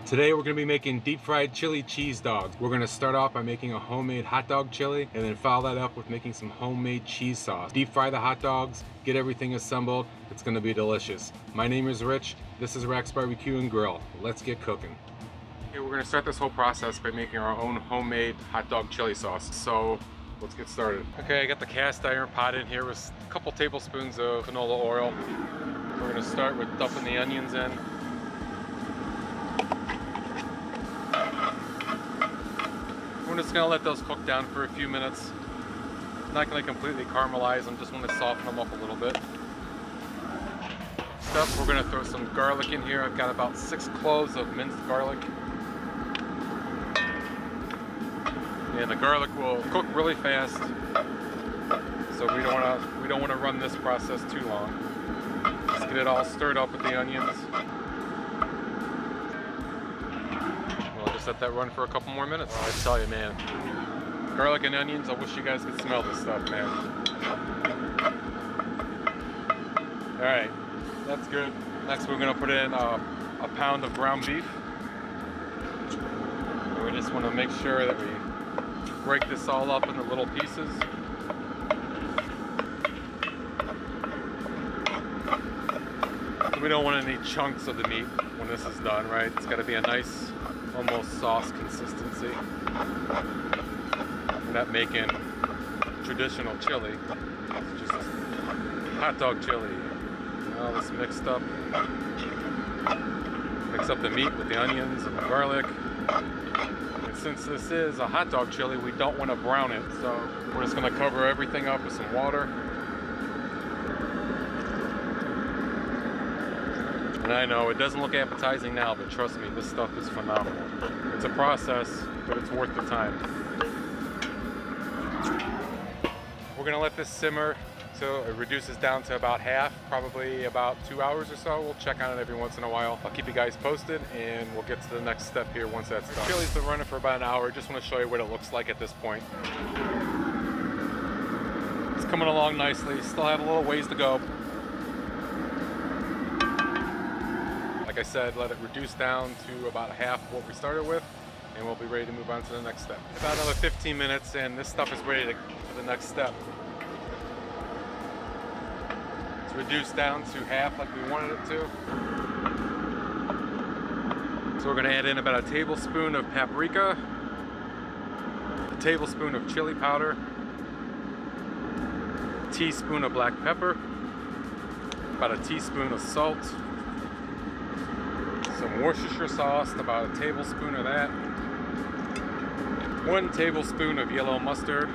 Today we're going to be making deep fried chili cheese dogs. We're going to start off by making a homemade hot dog chili and then follow that up with making some homemade cheese sauce. Deep fry the hot dogs, get everything assembled. It's going to be delicious. My name is Rich. This is RACZ Barbecue and Grill. Let's get cooking. Okay, we're going to start this whole process by making our own homemade hot dog chili sauce. So let's get started. Okay, I got the cast iron pot in here with a couple tablespoons of canola oil. We're going to start with dumping the onions in. We're just going to let those cook down for a few minutes. Not going to completely caramelize them, just want to soften them up a little bit. Next up, we're going to throw some garlic in here. I've got about 6 cloves of minced garlic. And the garlic will cook really fast, so we don't want to run this process too long. Just get it all stirred up with the onions. Let that run for a couple more minutes. Oh, I tell you, man, garlic and onions, I wish you guys could smell this stuff, man. All right, that's good. Next, we're gonna put in a pound of ground beef. And we just wanna make sure that we break this all up into little pieces. We don't want any chunks of the meat when this is done, right? It's gotta be a nice, almost sauce consistency. We're not making traditional chili. It's just hot dog chili. All this mixed up. Mix up the meat with the onions and the garlic. And since this is a hot dog chili, we don't want to brown it. So we're just going to cover everything up with some water. And I know it doesn't look appetizing now, but trust me, this stuff is phenomenal. It's a process, but it's worth the time. We're gonna let this simmer so it reduces down to about half, probably about 2 hours or so. We'll check on it every once in a while. I'll keep you guys posted and we'll get to the next step here once that's done. Chili's been running for about an hour. Just wanna show you what it looks like at this point. It's coming along nicely. Still have a little ways to go. Like I said, let it reduce down to about half what we started with, and we'll be ready to move on to the next step. About another 15 minutes, and this stuff is ready for the next step. It's reduced down to half like we wanted it to. So we're going to add in about a tablespoon of paprika, a tablespoon of chili powder, a teaspoon of black pepper, about a teaspoon of salt, some Worcestershire sauce, about a tablespoon of that, 1 tablespoon of yellow mustard,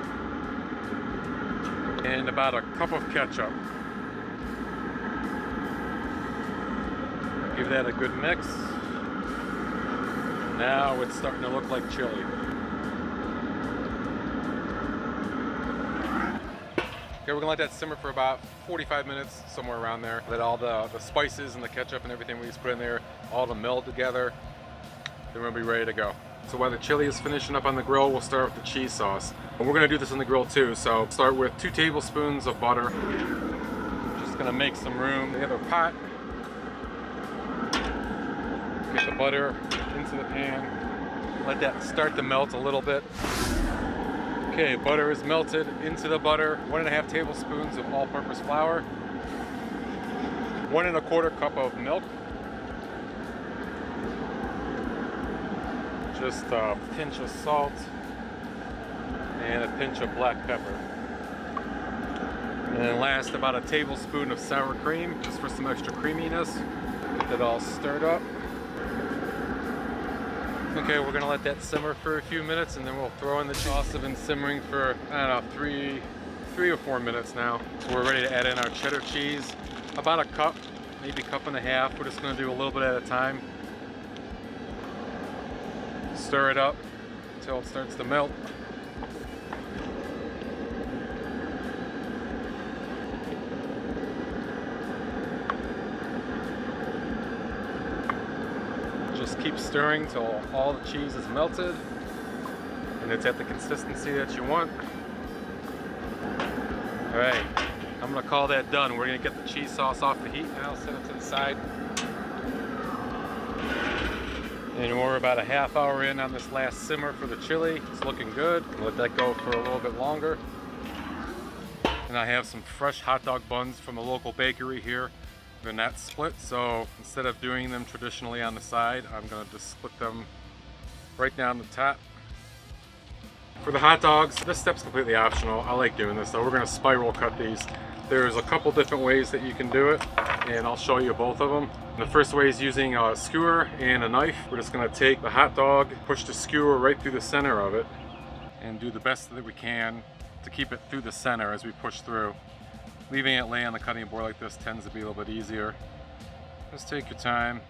and about a cup of ketchup. Give that a good mix. Now it's starting to look like chili. Okay, we're gonna let that simmer for about 45 minutes, somewhere around there. Let all the spices and the ketchup and everything we just put in there all to meld together. Then we'll be ready to go. So while the chili is finishing up on the grill, we'll start with the cheese sauce. And we're gonna do this on the grill too, so start with 2 tablespoons of butter. Just gonna make some room in the other pot. Get the butter into the pan. Let that start to melt a little bit. Okay, butter is melted into the butter. 1½ tablespoons of all-purpose flour. 1 1/4 cup of milk. Just a pinch of salt and a pinch of black pepper. And then last, about a tablespoon of sour cream, just for some extra creaminess. Get that all stirred up. Okay, we're gonna let that simmer for a few minutes and then we'll throw in the sauce. Have been simmering for, I don't know, 3 or 4 minutes now. So we're ready to add in our cheddar cheese. About a cup, maybe 1.5 cups. We're just gonna do a little bit at a time. Stir it up until it starts to melt. Just keep stirring till all the cheese is melted and it's at the consistency that you want. All right, I'm gonna call that done. We're gonna get the cheese sauce off the heat now, set it to the side. And we're about a half hour in on this last simmer for the chili. It's looking good. Let that go for a little bit longer. And I have some fresh hot dog buns from a local bakery here. They're not split, so instead of doing them traditionally on the side, I'm gonna just split them right down the top. For the hot dogs, this step's completely optional. I like doing this though. We're gonna spiral cut these. There's a couple different ways that you can do it, and I'll show you both of them. The first way is using a skewer and a knife. We're just gonna take the hot dog, push the skewer right through the center of it, and do the best that we can to keep it through the center as we push through. Leaving it lay on the cutting board like this tends to be a little bit easier. Just take your time.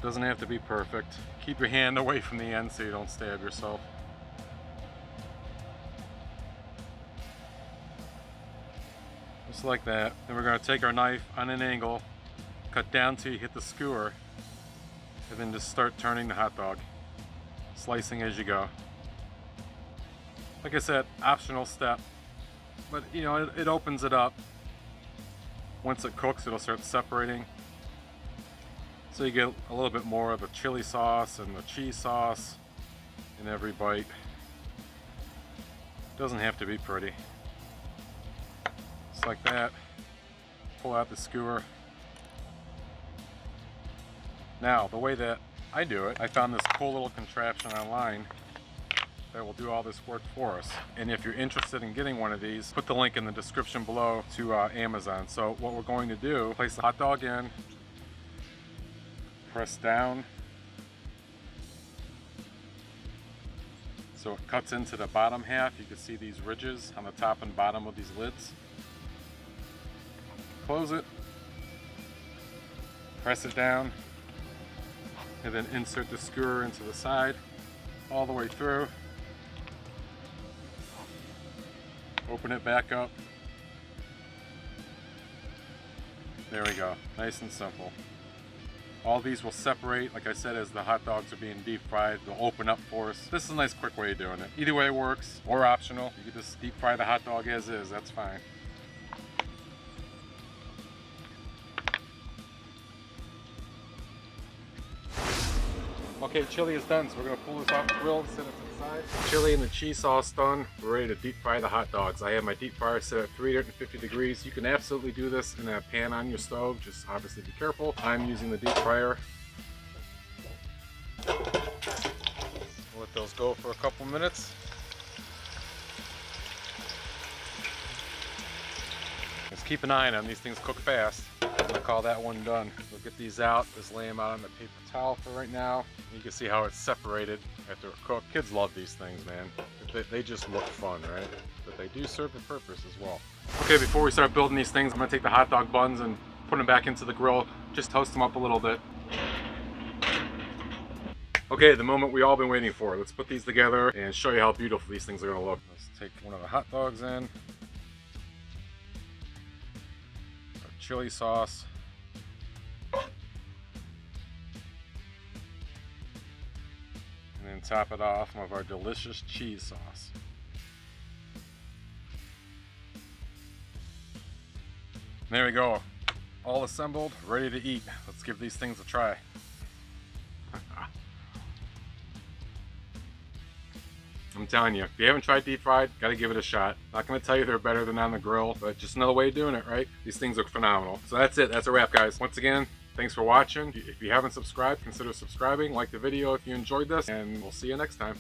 Doesn't have to be perfect. Keep your hand away from the end so you don't stab yourself. Just like that. Then we're going to take our knife on an angle, cut down till you hit the skewer, and then just start turning the hot dog, slicing as you go. Like I said, optional step, but you know, it opens it up. Once it cooks, it'll start separating. So you get a little bit more of the chili sauce and the cheese sauce in every bite. Doesn't have to be pretty. Just like that. Pull out the skewer. Now, the way that I do it, I found this cool little contraption online that will do all this work for us. And if you're interested in getting one of these, put the link in the description below to Amazon. So what we're going to do, place the hot dog in, press down, so it cuts into the bottom half. You can see these ridges on the top and bottom of these lids. Close it, press it down, and then insert the skewer into the side all the way through. Open it back up. There we go, nice and simple. All these will separate, like I said, as the hot dogs are being deep fried. They'll open up for us. This is a nice quick way of doing it. Either way works, or optional. You can just deep fry the hot dog as is, that's fine. Okay, chili is done, so we're gonna pull this off the grill and set it to the side. Chili and the cheese sauce done. We're ready to deep fry the hot dogs. I have my deep fryer set at 350 degrees. You can absolutely do this in a pan on your stove, just obviously be careful. I'm using the deep fryer. Let those go for a couple minutes. Just keep an eye on them, these things cook fast. I'm gonna call that one done. We'll get these out, just lay them out on the paper towel for right now. You can see how it's separated after it cooked. Kids love these things, man. They just look fun, right? But they do serve a purpose as well. Okay, before we start building these things, I'm gonna take the hot dog buns and put them back into the grill. Just toast them up a little bit. Okay, the moment we all been waiting for. Let's put these together and show you how beautiful these things are gonna look. Let's take one of the hot dogs in. Chili sauce, and then top it off with our delicious cheese sauce. There we go, all assembled, ready to eat. Let's give these things a try. I'm telling you, if you haven't tried deep fried, gotta give it a shot. Not gonna tell you they're better than on the grill, but just another way of doing it, right? These things look phenomenal. So that's it, that's a wrap, guys. Once again, thanks for watching. If you haven't subscribed, consider subscribing, like the video if you enjoyed this, and we'll see you next time.